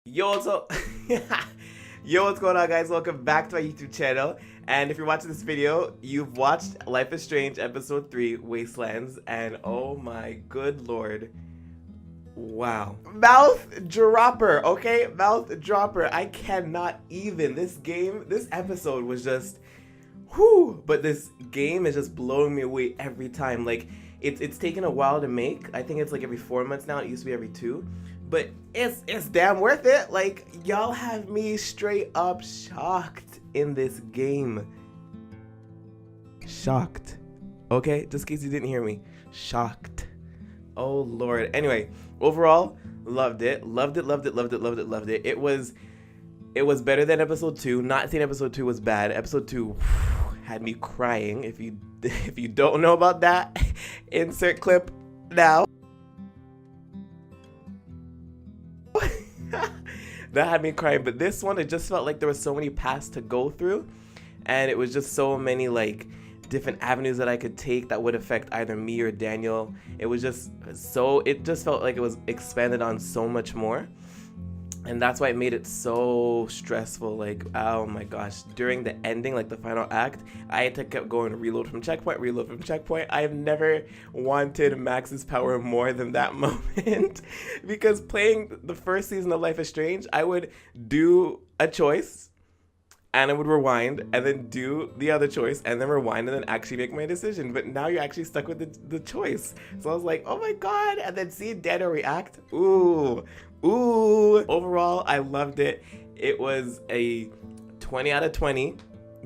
Yo, what's up? Yo, what's going on, guys? Welcome back to my YouTube channel. And if you're watching this video, you've watched Life is Strange Episode 3, Wastelands. And oh my good lord. Wow. Mouth dropper, okay? Mouth dropper. I cannot even. This episode was just... whew. But this game is just blowing me away every time. Like, it's taken a while to make. I think it's like every 4 months now. It used to be every 2. But it's damn worth it. Like, y'all have me straight up shocked in this game. Shocked. Okay? Just in case you didn't hear me. Shocked. Oh, Lord. Anyway, overall, loved it. Loved it, loved it, loved it, loved it, loved it. It was better than episode 2. Not saying episode 2 was bad. Episode 2 had me crying. If you don't know about that, insert clip now. That had me crying. But this one, it just felt like there was so many paths to go through, and it was just so many like different avenues that I could take that would affect either me or Daniel. It just felt like it was expanded on so much more. And that's why it made it so stressful. Like, oh my gosh, during the ending, like the final act, I had to keep going reload from checkpoint. I have never wanted Max's power more than that moment. Because playing the first season of Life is Strange, I would do a choice and I would rewind and then do the other choice and then rewind and then actually make my decision. But now you're actually stuck with the choice. So I was like, oh my God. And then seeing Daniel react, ooh. Overall, I loved it. It was a 20 out of 20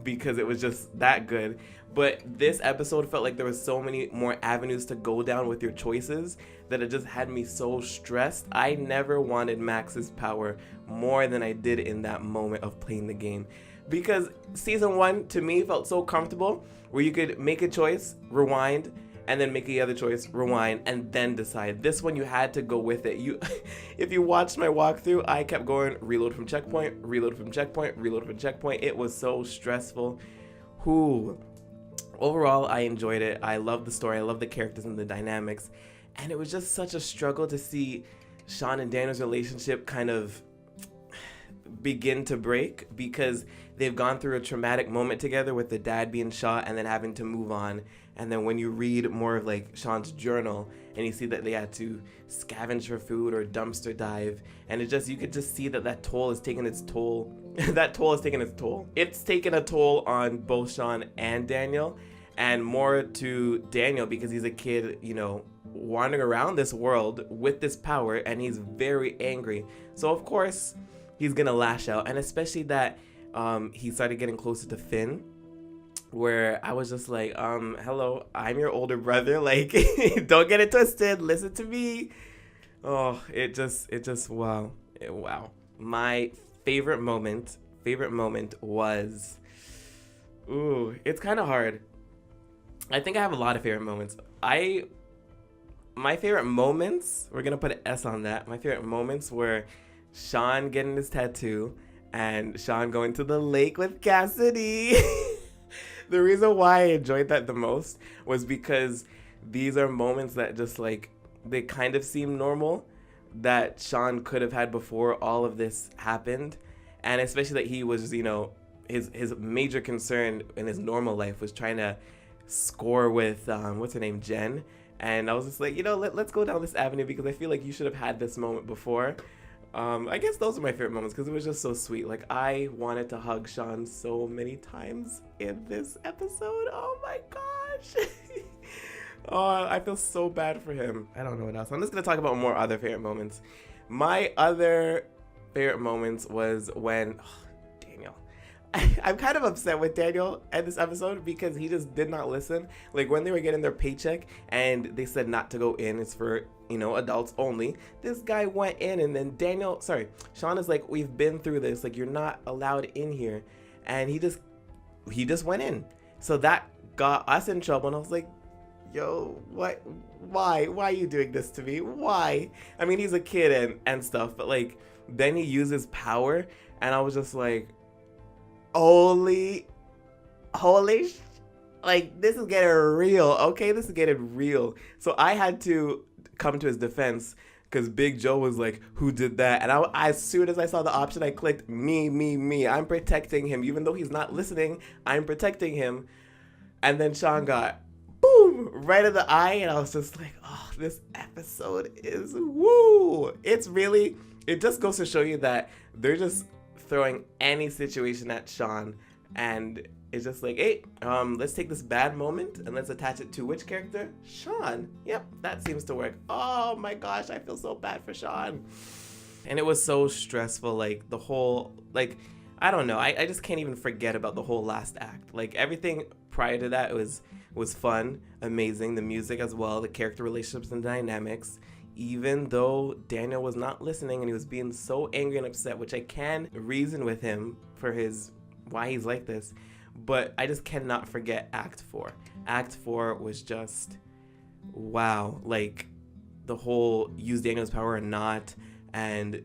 because it was just that good. But this episode felt like there was so many more avenues to go down with your choices that it just had me so stressed. I never wanted Max's power more than I did in that moment of playing the game. Because season 1 to me felt so comfortable where you could make a choice, rewind, and then make the other choice, rewind, and then decide. This one, you had to go with it. If you watched my walkthrough, I kept going reload from checkpoint, reload from checkpoint, reload from checkpoint. It was so stressful. Overall, I enjoyed it. I love the story. I love the characters and the dynamics. And it was just such a struggle to see Sean and Daniel's relationship kind of begin to break because they've gone through a traumatic moment together with the dad being shot and then having to move on. And then when you read more of like Sean's journal and you see that they had to scavenge for food or dumpster dive, and you could just see that toll is taking its toll. That toll is taking its toll. It's taken a toll on both Sean and Daniel, and more to Daniel because he's a kid, wandering around this world with this power, and he's very angry. So of course he's gonna lash out, and especially that he started getting closer to Finn, where I was just like, hello, I'm your older brother. Like, don't get it twisted. Listen to me. Oh, it just, wow. Wow. My favorite moment was, it's kind of hard. I think I have a lot of favorite moments. My favorite moments, we're going to put an S on that. My favorite moments were Sean getting his tattoo and Sean going to the lake with Cassidy. The reason why I enjoyed that the most was because these are moments that just like, they kind of seem normal that Sean could have had before all of this happened. And especially that he was, his major concern in his normal life was trying to score with, what's her name, Jen. And I was just like, let's go down this avenue because I feel like you should have had this moment before. I guess those are my favorite moments because it was just so sweet. Like, I wanted to hug Sean so many times in this episode. Oh my gosh. Oh, I feel so bad for him. I don't know what else. I'm just going to talk about more other favorite moments. My other favorite moments was when... Daniel. I'm kind of upset with Daniel at this episode because he just did not listen. Like, when they were getting their paycheck and they said not to go in, it's for, adults only. This guy went in, and then Sean is like, we've been through this. Like, you're not allowed in here. And he just went in. So that got us in trouble. And I was like, yo, what? Why are you doing this to me? Why? I mean, he's a kid and stuff, but like, then he uses power, and I was just like, holy, like, this is getting real, okay? This is getting real. So I had to come to his defense because Big Joe was like, who did that? And as soon as I saw the option, I clicked me. I'm protecting him. Even though he's not listening, I'm protecting him. And then Sean got boom right in the eye, and I was just like, oh, this episode is woo. It just goes to show you that they're just throwing any situation at Sean, and it's just like, hey, let's take this bad moment and let's attach it to which character? Sean. Yep, that seems to work. Oh my gosh, I feel so bad for Sean. And it was so stressful, like the whole, like, I don't know, I just can't even forget about the whole last act. Like everything prior to that was fun, amazing, the music as well, the character relationships and dynamics. Even though Daniel was not listening and he was being so angry and upset, which I can reason with him for why he's like this, but I just cannot forget Act 4. Act 4 was just, wow, like the whole use Daniel's power or not, and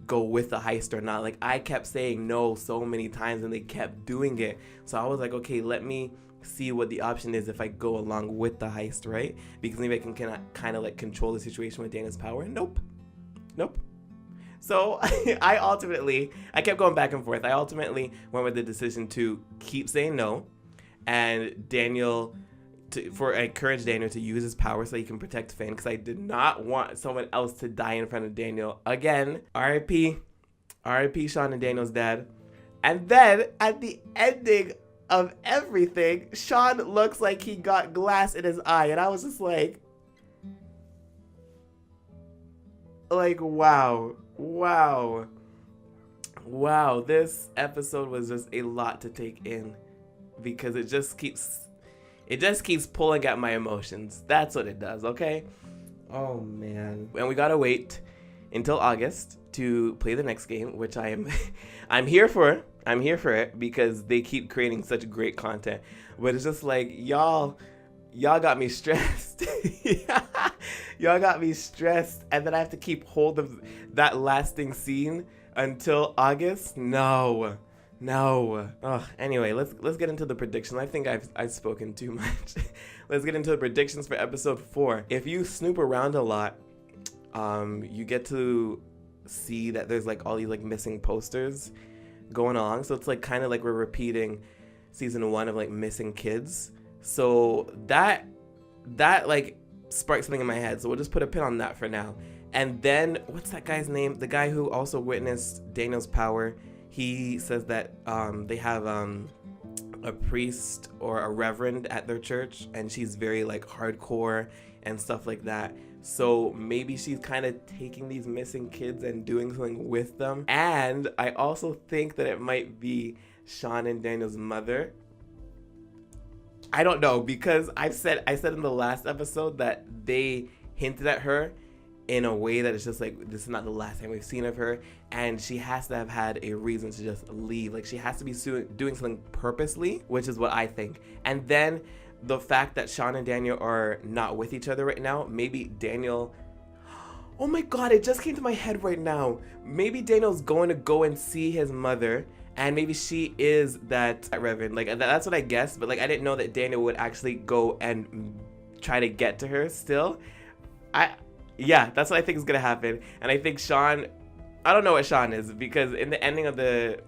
go with the heist or not. Like I kept saying no so many times and they kept doing it. So I was like, okay, let me see what the option is if I go along with the heist, right? Because maybe I can kind of like control the situation with Daniel's power. Nope. So I kept going back and forth. I ultimately went with the decision to keep saying no, and I encouraged Daniel to use his power so he can protect Finn, because I did not want someone else to die in front of Daniel again. R.I.P. Sean and Daniel's dad. And then at the ending of everything, Sean looks like he got glass in his eye, and I was just like wow, this episode was just a lot to take in, because it just keeps pulling at my emotions. That's what it does, okay? Oh man. And we gotta wait until August to play the next game, which I'm here for. I'm here for it because they keep creating such great content. But it's just like, y'all got me stressed. Y'all got me stressed, and then I have to keep hold of that lasting scene until August. No. Anyway, let's get into the predictions. I think I've spoken too much. Let's get into the predictions for episode 4. If you snoop around a lot, you get to see that there's like all these like missing posters going along. So it's like kind of like we're repeating season 1 of like missing kids. So that like sparked something in my head. So we'll just put a pin on that for now. And then what's that guy's name? The guy who also witnessed Daniel's power. He says that they have a priest or a reverend at their church, and she's very like hardcore and stuff like that. So maybe she's kind of taking these missing kids and doing something with them. And I also think that it might be Sean and Daniel's mother. I don't know, because I said in the last episode that they hinted at her in a way that it's just like, this is not the last time we've seen of her, and she has to have had a reason to just leave. Like she has to be doing something purposely, which is what I think. And then the fact that Sean and Daniel are not with each other right now, maybe Daniel, oh my god, it just came to my head right now. Maybe Daniel's going to go and see his mother, and maybe she is that reverend. Like that's what I guessed, but like I didn't know that Daniel would actually go and try to get to her still. Yeah, that's what I think is gonna happen. And I think Sean, I don't know what Sean is, because in the ending of the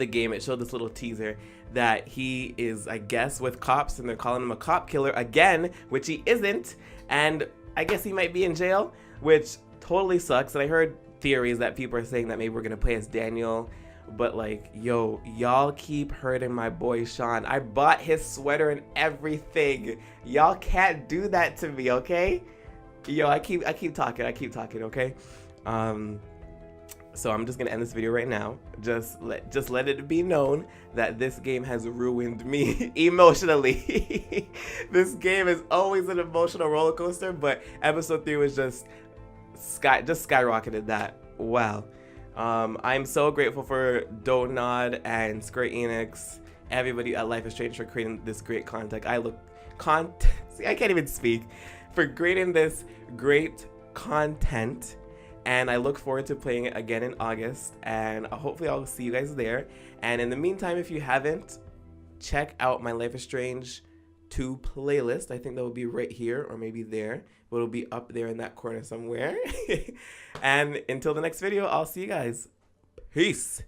game, it showed this little teaser that he is, I guess, with cops, and they're calling him a cop killer again, which he isn't. And I guess he might be in jail, which totally sucks. And I heard theories that people are saying that maybe we're gonna play as Daniel. But like, yo, y'all keep hurting my boy Sean. I bought his sweater and everything. Y'all can't do that to me, okay? Yo, I keep talking, okay? So I'm just gonna end this video right now. Just let it be known that this game has ruined me emotionally. This game is always an emotional roller coaster, but episode 3 was just skyrocketed that. Wow. I'm so grateful for Donut and Square Enix, everybody at Life is Strange for creating this great content. See, I can't even speak. For creating this great content, and I look forward to playing it again in August, and hopefully I'll see you guys there. And in the meantime, if you haven't, check out my Life is Strange to playlist. I think that will be right here or maybe there, but it'll be up there in that corner somewhere. And until the next video, I'll see you guys. Peace.